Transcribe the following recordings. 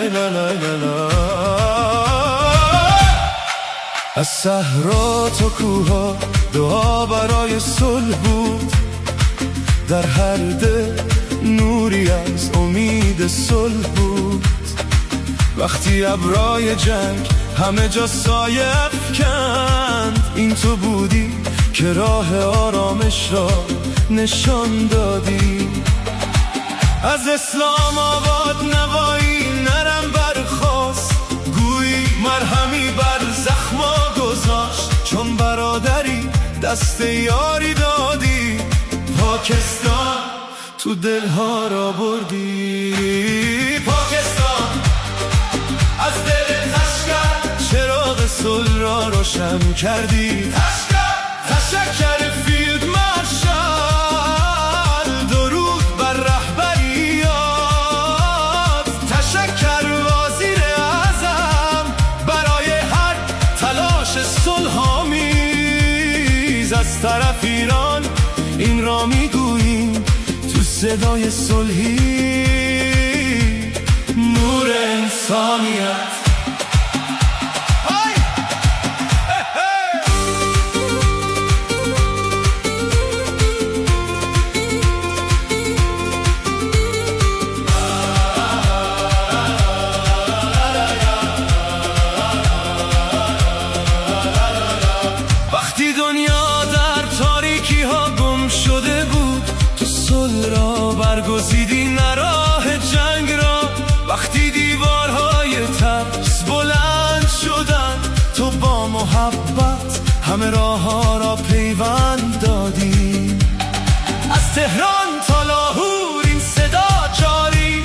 لا لا لا لا. از صحرا تا کوها دعا برای صلح بود، در هر دل نوری از امید صلح بود. وقتی ابرای جنگ همه جا سایه افکند، این تو بودی که راه آرامش را نشان دادی. از اسلام آباد نوایی نرم برخاست، گویی مرهمی بر زخما گذاشت. چون برادری دست یاری دادی، پاکستان تو دلها را بردی. پاکستان از دل تشکر چراغ صلح را روشن کردی. تشکر فیلد مارشال، درود بر رهبریات. تشکر وزیر اعظم برای هر تلاش صلح‌آمیز. از طرف ایران این را میگوییم تو صدای صلحی، نور انسانیت. وقتی دنیا در تاریکی ها گم شده بود، تو صلح را برگزیدی نه راه جنگ را. وقتی دیوارهای ترس بلند شدن، تو با محبت همه راه ها را پیوند دادی. از تهران تا لاهور این صدا جاری،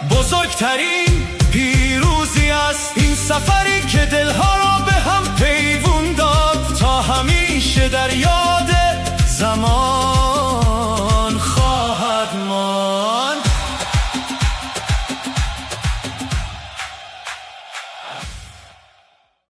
بزرگترین پیروزی است این سفری که دلها